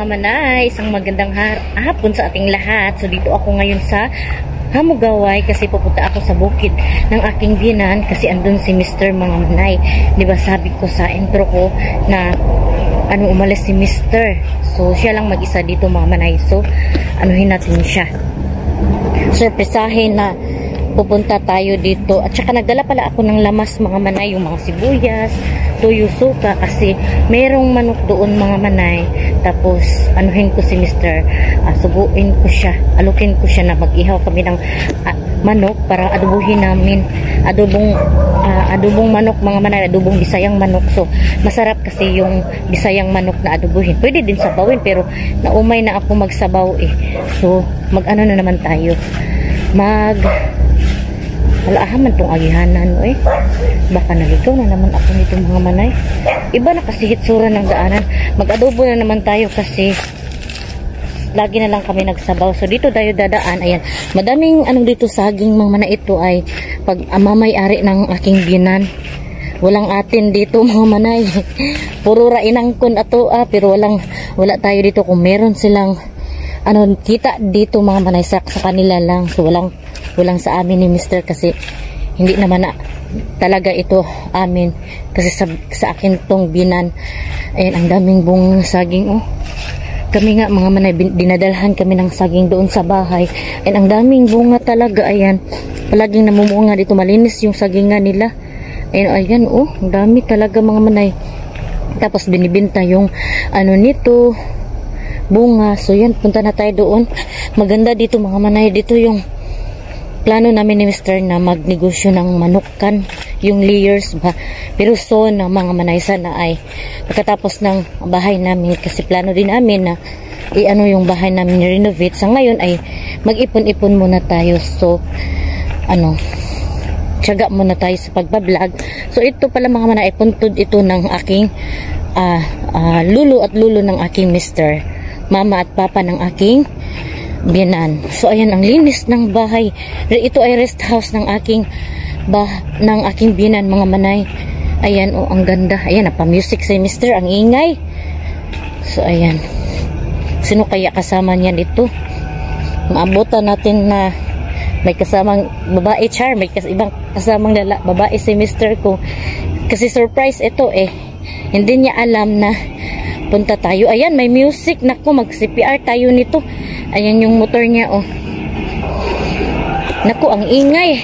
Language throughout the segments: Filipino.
mga manay, isang magandang hapon sa ating lahat. So dito ako ngayon sa Hamugaway kasi pupunta ako sa bukid ng aking biyanan kasi andun si Mr. mga manay. Diba sabi ko sa intro ko na umalis si Mr. So siya lang mag-isa dito mga manay. So anuhin natin siya. Surpresahin na pupunta tayo dito. At saka nagdala pala ako ng lamas mga manay, yung mga sibuyas, tuyo, suka kasi merong manok doon mga manay. Tapos anuhin ko si Mr. Subuin ko siya, alukin ko siya na mag-ihaw kami ng manok para adobuhin namin. Adobong manok mga manay, adobong bisayang manok. So masarap kasi yung bisayang manok na adobuhin. Pwede din sabawin pero naumay na ako magsabaw eh. So mag-ano na naman tayo, Alaaman tong agihanan eh. Baka naligaw na naman ako nito mga manay. Iba na kasi hitsura ng daanan. Mag-adobo na naman tayo kasi lagi na lang kami nagsabaw. So dito tayo dadaan. Ayan. Madaming dito saging mga manay. Ito ay pag mamay-ari ng aking biyanan. Walang atin dito mga manay. Puro rainangkon ato pero wala tayo dito kung meron silang kita dito mga manay sa kanila lang. So walang sa amin ni Mr. kasi hindi naman talaga ito amin kasi sa akin tong binan. Ayan, ang daming bungang saging kami nga mga manay dinadalhan kami ng saging doon sa bahay. Ayan, ang daming bunga talaga. Ayan, palaging namumunga dito, malinis yung sagingan nila. Ayan, ang dami talaga mga manay. Tapos binibenta yung nito bunga. So yan, punta na tayo doon. Maganda dito mga manay. Dito yung plano namin ni Mr. na magnegosyo ng manukan, yung layers ba. Pero so na mga manay, sana ay pagkatapos ng bahay namin kasi plano din namin na yung bahay namin renovate. Sa ngayon ay mag-ipon-ipon muna tayo. So tiyaga muna tayo sa pagbablog. So ito pala mga manay ay puntod ito ng aking lulo at lulo ng aking Mr. Mama at papa ng aking biyanan. So ayan, ang linis ng bahay. Ito ay rest house ng aking biyanan mga manay. Ayan, ang ganda. Ayan, napa-music si Mr. Ang ingay. So ayan, sino kaya kasama niya dito? Maabutan natin na may kasamang babae, char, may ibang kasamang babae si Mr. ko kasi surprise ito hindi niya alam na punta tayo. Ayan, may music. Naku, mag-CPR tayo nito. Ayan yung motor niya Naku, ang ingay.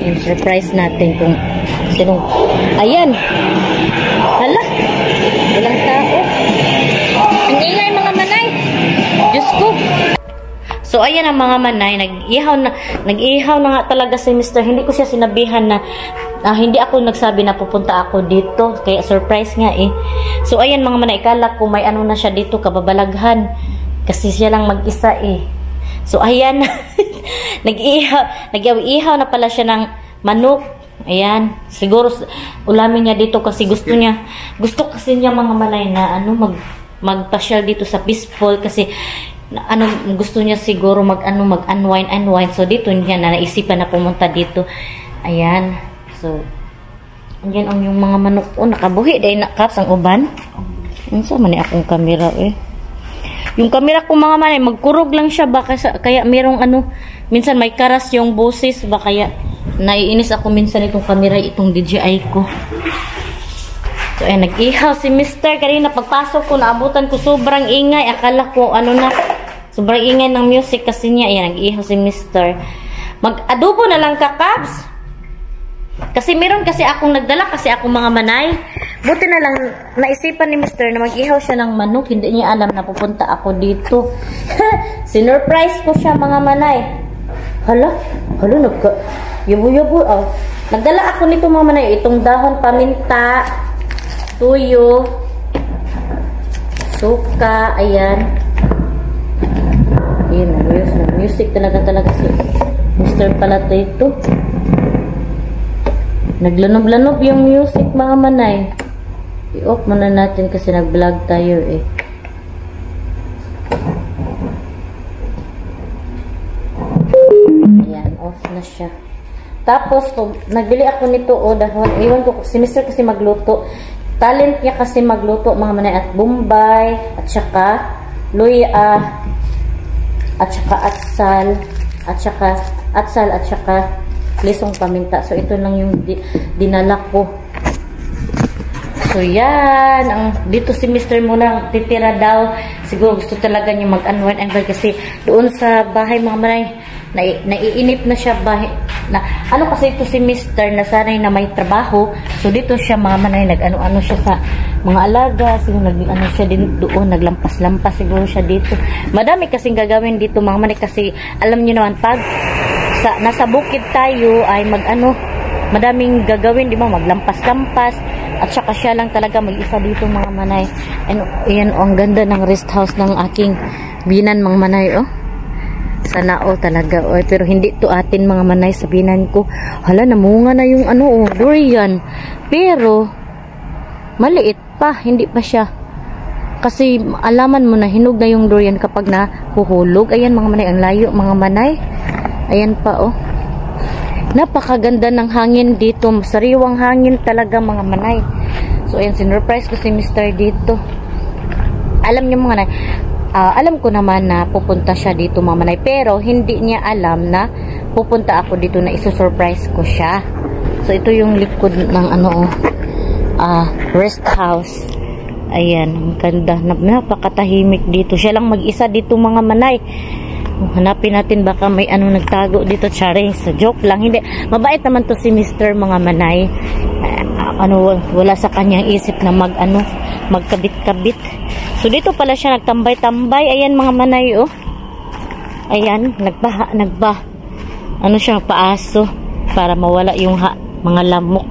Yung surprise natin kung sinong. Ayan. Hala, walang tao. Ang ingay mga manay. Diyos ko. So ayan ang mga manay, nag-ihaw na nga talaga si Mr. Hindi ko siya sinabihan na hindi ako nagsabi na pupunta ako dito. Kaya surprise nga So ayan mga manay, ikala ko may na siya dito, kababalaghan. Kasi siya lang mag-isa So ayan, nag-ihaw na pala siya ng manok. Ayan, siguro ulamin niya dito kasi gusto kasi niya mga manay na magpasyal dito sa Peaceful kasi gusto niya siguro mag-unwind. So dito niya naisipan na pumunta dito. Ayan. So ayan ang yung mga manok nakabuhi dahil nakaps ang uban. Unsa man akong kamera Yung kamera ko mga manay magkurog lang siya baka kaya merong minsan may karas yung boses ba kaya naiinis ako minsan itong kamera itong DJI ko. So ayan, nag-ihaw si Mr. Kanina pagpasok ko naabutan ko sobrang ingay, akala ko sobrang ingay ng music kasi niya. Ayan, nag-ihaw si Mr. Mag-adobo na lang ka, Kabs. Kasi meron kasi akong nagdala kasi akong mga manay. Buti na lang naisipan ni Mr. na mag-ihaw siya ng manok. Hindi niya alam na pupunta ako dito. Sinurprise ko siya mga manay. Hala, yabo-yabo. Nagdala ako nito mga manay. Itong dahon paminta, tuyo, suka, ayan. Ayan, music talaga si Mr. pala ito. Naglanob-lanob yung music mga manay. I-off muna natin kasi nag-vlog tayo Ayan, off na siya. Tapos, nagbili ako nito dahon. Iwan ko si Mr. kasi magluto. Talent niya kasi magluto mga manay at Bombay at saka luya, at saka atsal, at saka lisong paminta. So, ito lang yung dinala ko. So, yan. Dito si Mr. muna titira daw. Siguro gusto talaga niya mag-unwind and kasi doon sa bahay mga manay, naiinip na siya ano kasi ito si Mr. nasanay na may trabaho. So, dito siya mga manay, nag-ano siya sa mga alaga. Siguro nag-ano siya din doon, naglampas-lampas siguro siya dito. Madami kasing gagawin dito mga manay kasi alam niyo naman, pag nasa bukid tayo ay madaming gagawin, di ba? Maglampas-lampas. At saka siya lang talaga mag-isa dito mga manay. And ayan, ang ganda ng rest house ng aking binan mga manay, oh. Sana talaga, oh. Pero hindi to atin mga manay sa binan ko. Hala, namunga na yung durian. Pero maliit pa, hindi pa siya. Kasi alaman mo na hinog na yung durian kapag nahuhulog. Ayan mga manay, ang layo mga manay. Ayan pa, oh. Napakaganda ng hangin dito. Sariwang hangin talaga mga manay. So, ayan, sinurprise ko si Mr. dito. Alam niyo mga manay, alam ko naman na pupunta siya dito mga manay. Pero, hindi niya alam na pupunta ako dito na isusurprise ko siya. So, ito yung likod ng rest house. Ayan, ang ganda. Napakatahimik dito. Siya lang mag-isa dito mga manay. Hanapin natin baka may nagtago dito, charing. So, joke lang. Hindi. Mabait naman to si Mr. mga manay. Wala sa kanyang isip na magkabit-kabit. So, dito pala siya nagtambay-tambay. Ayan mga manay, oh. Ayan, siya, paaso para mawala yung mga lamok.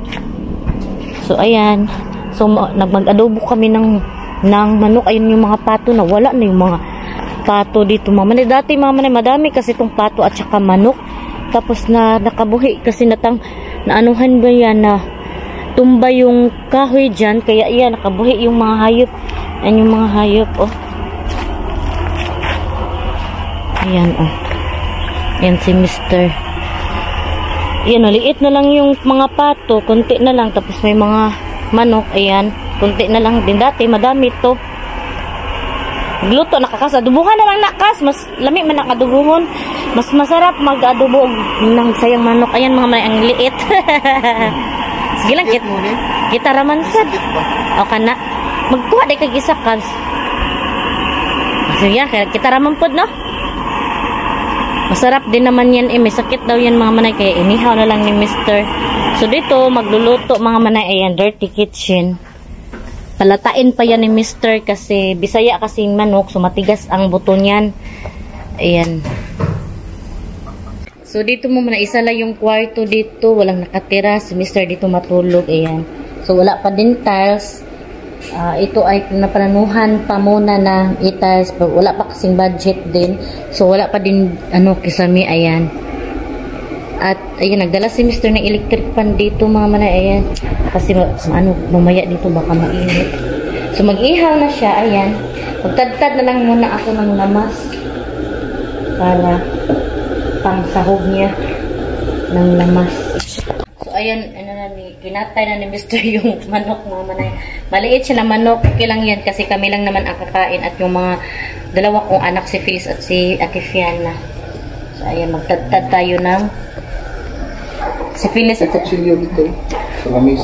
So, ayan. So, mag-adobo kami ng manok. Ayun yung mga pato na wala na yung mga pato dito mga manay. Dati mga manay, madami kasi itong pato at saka manok. Tapos nakabuhi kasi naanuhan ba yan na tumba yung kahoy dyan. Kaya yan, nakabuhi yung mga hayop. Ayan yung mga hayop, oh. Ayan, oh. Ayan si Mr. Ayan, maliit na lang yung mga pato. Kunti na lang. Tapos may mga manok. Ayan, kunti na lang din. Dati madami to. Gluto, nakakas. Adubuhan na lang nakas. Mas lami man nakadubuhon. Mas masarap mag-adubo ng sayang manok. Ayan mga manay, ang liit. Sige lang, kita raman sad. O ka na. Magkuha day kag isa kas. So yan, kita raman pod, no? Masarap din naman yan. May sakit daw yan mga manay. Kaya inihaw na lang ni Mr. So dito, magluluto mga manay. Ayan, dirty kitchen. Palatain pa yan ni Mr. kasi Bisaya kasing manok, so matigas ang buto niyan. Ayan. So dito mo muna, isa lang yung kwarto dito, walang nakatira. Si Mr. dito matulog. Ayan. So wala pa din tiles. Ito ay napananuhan pa muna na i-tiles. Wala pa kasing budget din. So wala pa din kisami. Ayan. At ayun, nagdala si Mr. ng electric pan dito mga manay. Ayan. Kasi mamaya dito baka mainit. So mag-ihaw na siya. Ayan. Magtadtad na lang muna ako ng lamas para pang sahog niya ng lamas. So ayan, kinatay na ni Mr. yung manok mga manay. Maliit siya na manok. Okay lang yan kasi kami lang naman ang kakain at yung mga dalawa kong anak, si Phyllis at si Ate Fiana. So ayan, magtadtad tayo ng si Phyllis at kutsilyo dito sa lamis.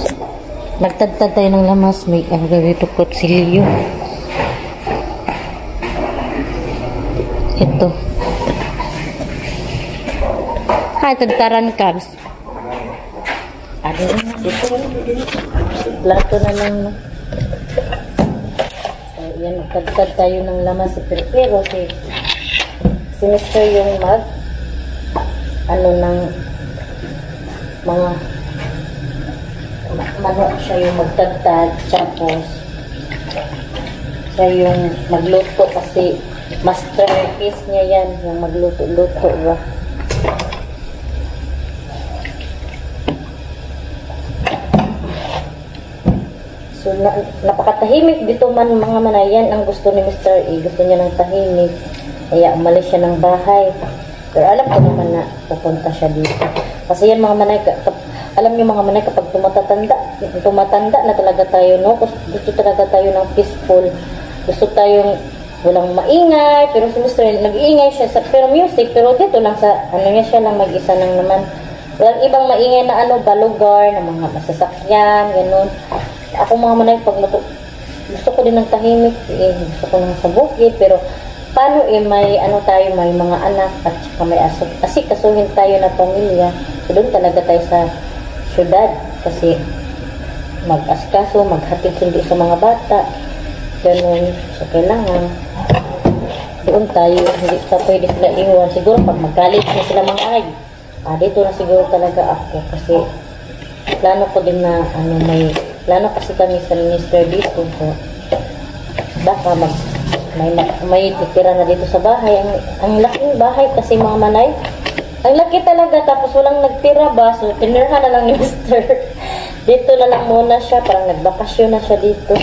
Magtadtad tayo ng lamas. May dito kutsilyo. Ito. Hay, tagtaran kabs. Ano na dito? Plato na lang. So, yan, magtadtad tayo ng lamas. Pero si Mr. yung ng mga manok siya yung magtagtag, tapos siya yung magluto kasi masterpiece niya yan, yung magluto-luto ba. So napakatahimik dito man mga manayan. Ang gusto ni Mr. E, gusto niya ng tahimik, kaya umalis siya ng bahay. Pero alam ko naman na pupunta siya dito. Kasi yan mga manay, alam niyo mga manay, kapag tumatanda na talaga tayo, no? Gusto talaga tayo ng peaceful. Gusto tayong walang maingay, pero si Mr. nag-iingay siya sa pero music, pero dito lang sa ano niya siya lang mag-isa lang naman. Walang ibang maingay na ano, balugar, na mga masasakyan, ganun. Ako mga manay, pag gusto ko din ng tahimik, gusto ko ng sa bukid, pero paano may ano tayo, may mga anak, at saka may asikasuhin tayo na pamilya. So doon talaga tayo sa syudad, kasi mag-asikaso, maghatid sundo sa mga bata, ganun. So kailangan doon tayo, hindi pa pwede sila iwan. Siguro pag magalit na sila mga ay, dito na siguro talaga ako, kasi plano ko din na ano, plano kasi kami sa minister dito, so baka may titira na dito sa bahay. Ang laking bahay kasi mga manay, ang laki talaga, tapos walang nagtira ba, so tinirhan na lang ni Mr. Dito na lang muna siya, parang nagbakasyon na siya dito.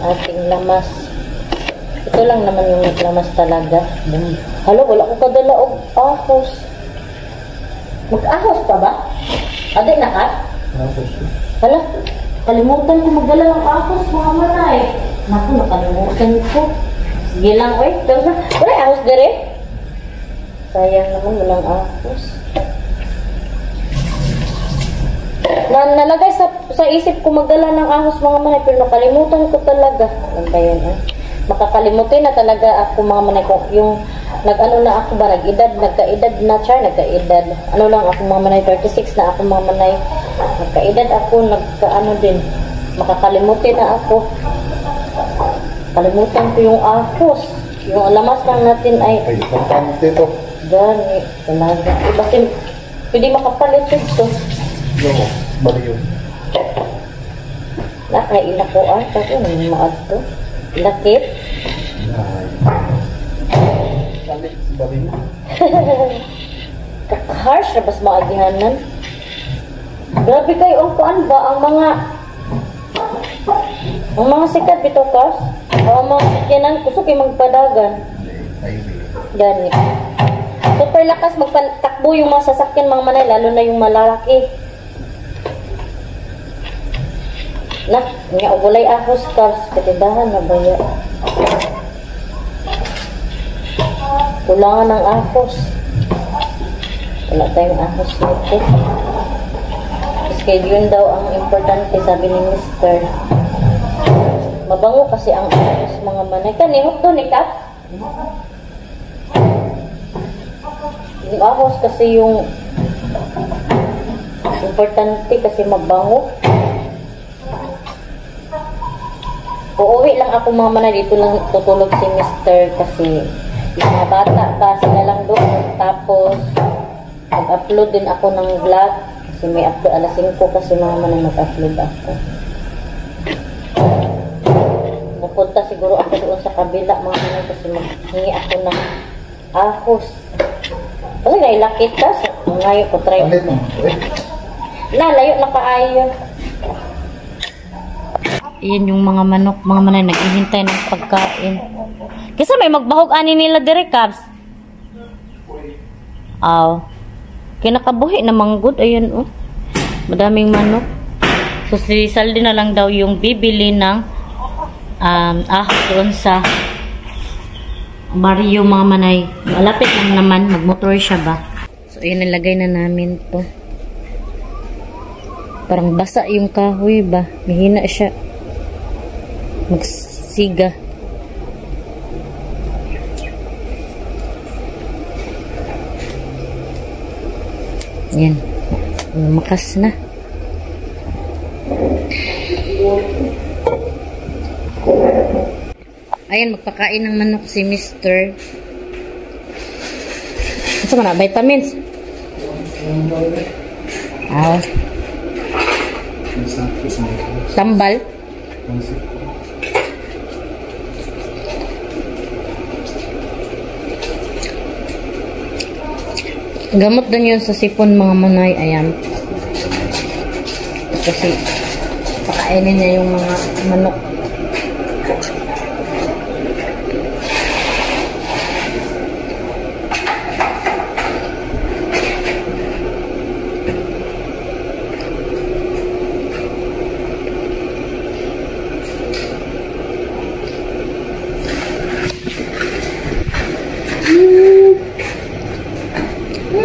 Ating lamas. Ito lang naman yung naglamas talaga. Halo, wala ko kadala og ahos. Mag-ahos pa ba? Adi na ka? Hala, kalimutan ko magdala ng ahos, mga manay. Naku, nakalimutan ko. Sige lang, oy. Wala ahos dere? Sayang naman, walang ahos. Nalagay sa isip ko magdala ng ahos, mga manay, pero nakalimutan ko talaga. Ano ba yun, makakalimutin na talaga ako, mga manay, ko yung nag-ano na ako ba, nagkaedad ano lang ako, mga manay, 36 na ako, mga manay, nagkaedad ako, nagkaano din, makakalimutin na ako. Kalimutan ko yung ahos, yung alamas lang natin ay importante to. Gani talaga, iba sin pwede makapalit ito. No, bali yun. Nakaila ko kasi nang maad to. Lakit. Balik si bali mo. Harsh na bas maagihanan. Grabe kayo ang kuan ba ang mga sikat bito kas. Ang mga sakyanan kusog kay magpadagan. Gani. Super lakas magpatakbo yung mga sasakyan, mga manay, lalo na yung malalaki. Nga walay ahos cars, katindahan na baya. Kulangan ng ahos. Wala tayong ahos nito. Kasi yun daw ang importante, sabi ni Mr. Mabango kasi ang ahos, mga manay. Kanihot to ni Kat? Yung ahos kasi yung importante kasi mabango. Uuwi lang ako, mga manay, dito lang tutulog si Mr. kasi yung mga bata pa sila lang doon. Tapos mag-upload din ako ng vlog kasi may upload alas 5 kasi, mga manay, mag-upload ako. Pupunta siguro ako doon sa kabila, mga manay, kasi maghingi ako ng ahos. Kasi nailakit ka, ngayon ko try. Layo na kaayo. Iyan yung mga manok, mga manay, naghihintay ng pagkain. Kasi may magbahog ani nila dire, Cabs. Kinakabuhi na manggod, ayun, oh. Madaming manok. So si Saldi na lang daw yung bibili ng ahos doon sa Mario, mga manay. Malapit lang naman, magmotor siya ba. So ayun, nilagay na namin to. Parang basa yung kahoy ba. Mahina siya magsiga. Yan. Makas na. Ayan, magpakain ng manok si Mr. Ano ka na? Vitamins? Tambal? Gamot din yun sa sipon, mga manay. Ayan. Kasi pakainin niya yung mga manok. Lao,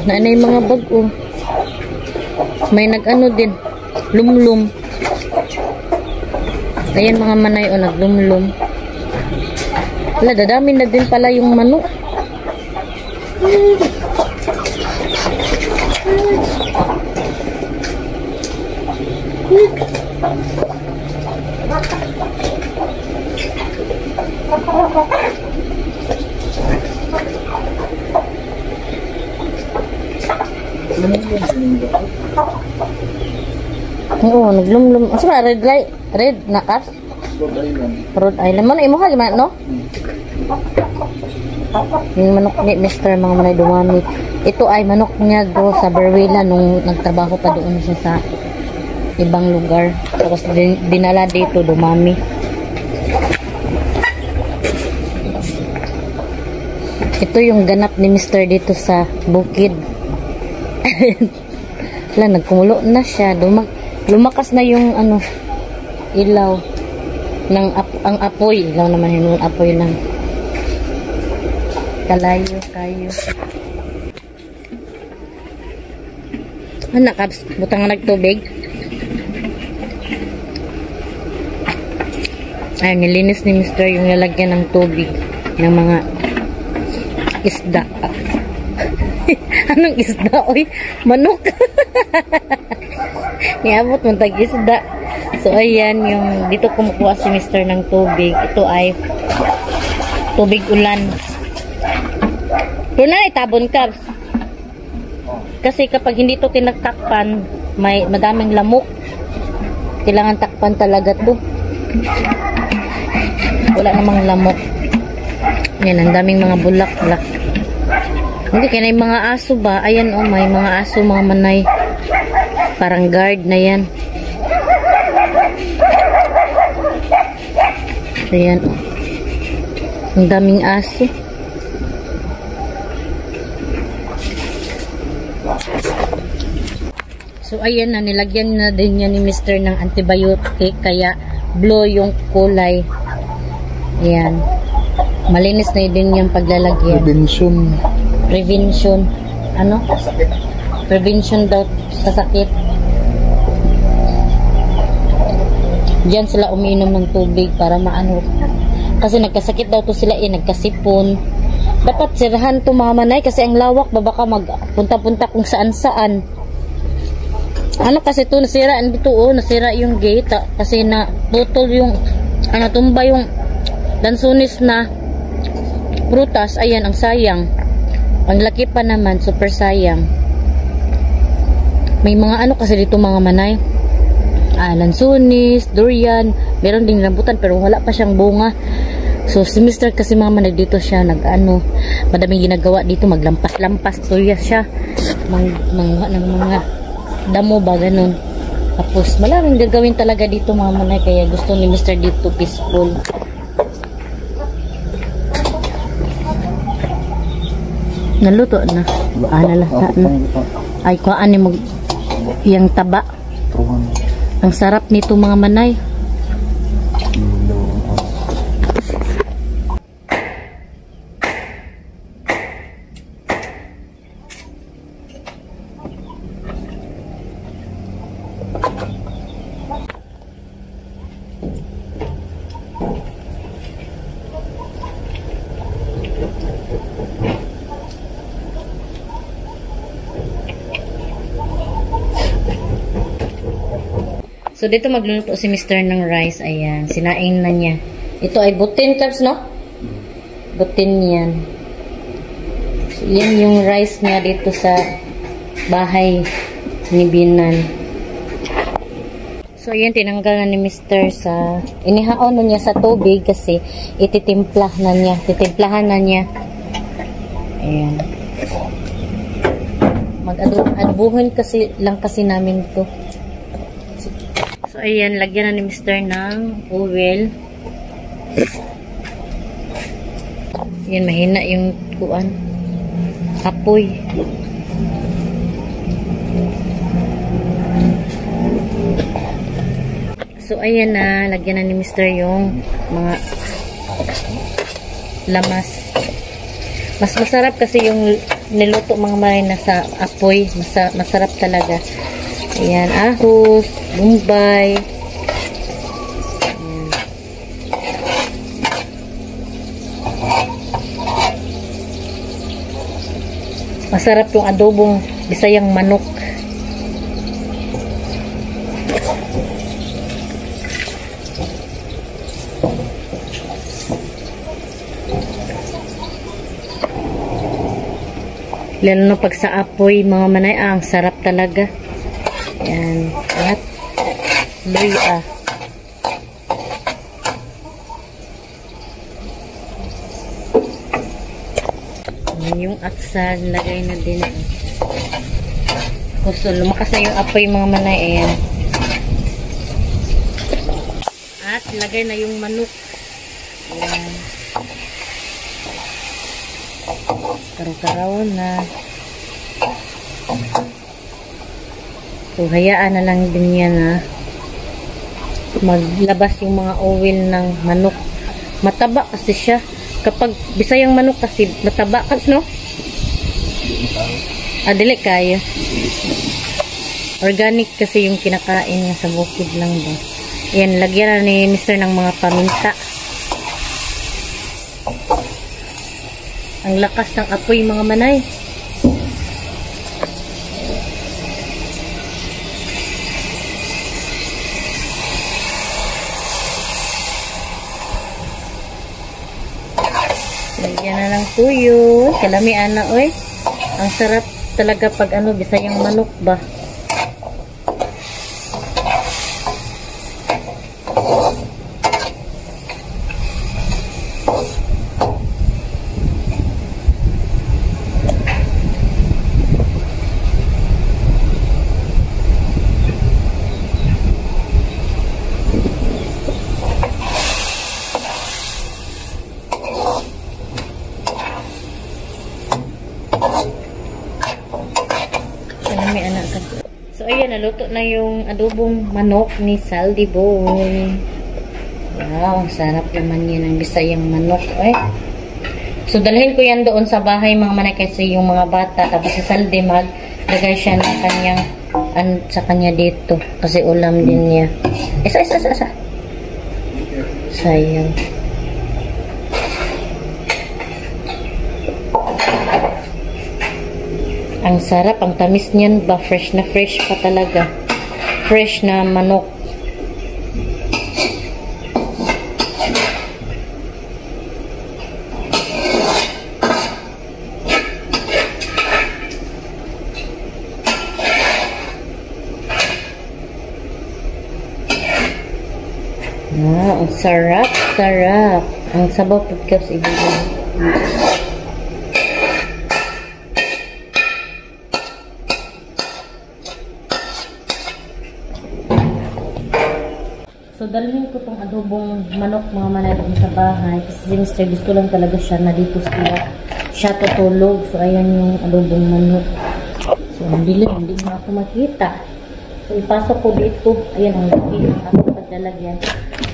naanay mga bag oh. May nag-ano din, lumlum. Ayan mga manay o naglumlum. Wala, dadami na din pala yung manok. Oo, naglumlum. Asa ba red light? Red na cars? Rhode Island. Mano imo ha gimana no? Yung manok ni Mr. mga manay dumami. Ito ay manok niya do sa Berwela nung nagtrabaho pa doon siya sa ibang lugar. Tapos dinala dito dumami. Ito yung ganap ni Mr. dito sa bukid. Wala, nagkumulo na siya. Lumakas na yung ano, ilaw ng ang apoy. Ilaw naman yung apoy ng kalayo kayo. Ano Kabs? Butang na nagtubig. Ay, nilinis ni Mr. yung lalagyan ng tubig ng mga isda. Anong isda? Oy, manok. Niabot mo tag isda. So, ayan, yung dito kumukuha si Mr. ng tubig. Ito ay tubig ulan. Pero na, itabon ka. Kasi kapag hindi to tinagtakpan, madaming lamok. Kailangan takpan talaga to. Wala namang lamok. Yan, ang daming mga bulak-bulak. Hindi, kaya yung mga aso ba? Ayan oh, may mga aso, mga manay. Parang guard na yan. Ayan oh. Ang daming aso. So ayan na, nilagyan na din niya ni Mr. ng antibiotic. Kaya blue yung kulay. Ayan. Malinis na din yung paglalagyan. Prevention. Ano? Prevention daw sa sakit. Diyan sila umiinom ng tubig para maano. Kasi nagkasakit daw to sila nagkasipon. Dapat sirahan to mga manay kasi ang lawak ba baka magpunta-punta kung saan-saan. Ano kasi to nasira dito oh, nasira yung gate kasi na putol yung tumba yung lansunis na prutas. Ayan, ang sayang. Ang laki pa naman, super sayang. May mga ano kasi dito mga manay. Lansunis, durian, meron ding rambutan pero wala pa siyang bunga. So si Mr. kasi mga manay dito siya madaming ginagawa dito, maglampas-lampas tuya siya. Mangha ng mga damo ba ganun. Tapos maraming gagawin talaga dito mga manay kaya gusto ni Mr. dito peaceful. Naluto na. Nalata na. Ay, kuhaan ni yung taba. Ang sarap nito mga manay. So, dito magluluto si Mr. ng rice. Ayan, sinaing na niya. Ito ay butin, Kabs, no? Butin yan. So, yan yung rice niya dito sa bahay ni Binan. So, ayan, tinanggal na ni Mr. sa... Inihaon na niya sa tubig kasi ititimplahan na niya. Ayan. Mag-adobuhin lang kasi namin to. So, ayan, lagyan na ni Mr. ng oil. Ayan, mahina yung kuan. Apoy. So, ayan na. Lagyan na ni Mr. yung mga lamas. Mas masarap kasi yung niluto mga maray na sa apoy. Masarap talaga. Ayan, ahos, bombay. Ayan. Masarap yung adobong Bisayang manok. Lalo na pag sa apoy, mga manay, ang sarap talaga. Yan. At luya. Yung atsal, lagay na din. So, lumakas na yung apoy, mga manay. Ayan. At lagay na yung manok. Ayan. Karaw-karaw na. So, hayaan na lang din yan na maglabas yung mga oil ng manok. Mataba kasi siya. Kapag Bisayang manok kasi mataba kasi, no? Dili kayo. Organic kasi yung kinakain niya sa bukid lang ba. Yan, lagyan na ni Mr. ng mga paminta. Ang lakas ng apoy, mga manay. Lagyan na ng tuyo. Kalamian na, oy. Ang sarap talaga pag Bisayang manok ba. So, ayan, naluto na yung adobong manok ni Saldi Boy. Wow, ang sarap naman yan ng Bisayang manok. So, dalhin ko yan doon sa bahay, mga manay, kasi yung mga bata, tapos si Saldi maglagay siya ng kanyang, sa kanya dito. Kasi ulam din niya. Isa. Sayang. Ang sarap, ang tamis niyan ba, fresh na fresh pa talaga. Fresh na manok. Ang sarap. Ang sabaw pagkaps ibigay. So, dalhin ko tong adobong manok, mga manay, sa bahay. Kasi si Mr. gusto lang talaga siya na dito siya tutulog. So, ayan yung adobong manok. So, hindi mo ako makita. So, ipasok ko dito. Ayan ang laki ng aking paglalagyan.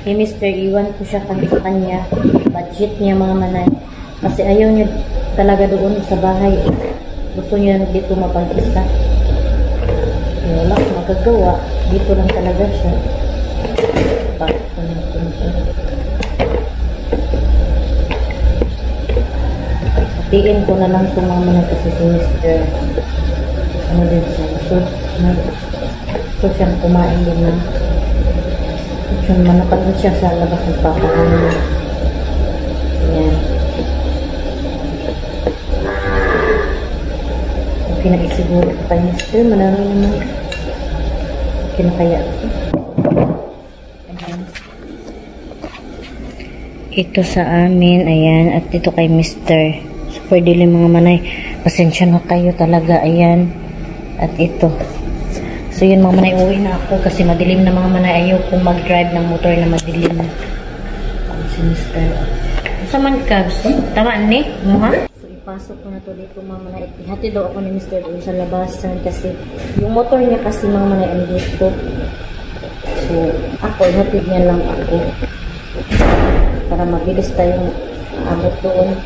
Kay Mr. iwan ko siya sa kanya. Budget niya, mga manay. Kasi ayaw niya talaga doon sa bahay. Gusto niya dito mapag-isa. Wala akong magagawa. Dito lang talaga siya. Hatiin ko na lang itong mga manok kasi si Mr. Din siya. Gusto siyang kumain din na. Manapagod siya sa labas ng papahan. Ayan. Okay na isiguro ko kay Mr. Marami naman. Okay na kaya. Ito sa amin, ayan, at ito kay Mr. Super dilim, mga manay. Pasensya na kayo talaga, ayan. At ito. So yun, mga manay, uwi na ako kasi madilim na, mga manay. Ayaw kong mag-drive ng motor na madilim. Si Mr. Sa man ka, tama ni? So ipasok ko na to dito, mga manay. Ihati daw ako ni Mr. doon sa labasan kasi yung motor niya kasi, mga manay, andito. So So, ako, ihatid niya lang ako. Para mabilis tayong abot doon.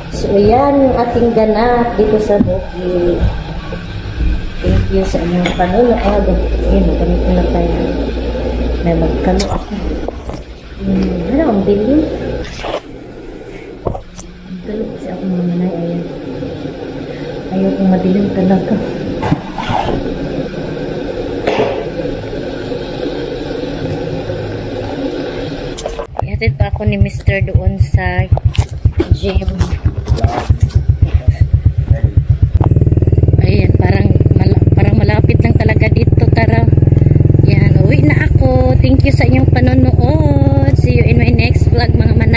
So, yan yung ating ganap dito sa Bukid. Thank you sa inyong panunood. Ayun, ganito na tayo. May magkano ako. Ano ang bilhin? Magkano kasi ako mga manay. Ayan. Ayaw kong madilim talaga. Ihatid pa ako ni Mr. doon sa gym. Ayan, parang malapit lang talaga dito. Tara. Yan, uwi na ako. Thank you sa inyong panonood. See you in my next vlog mga manay.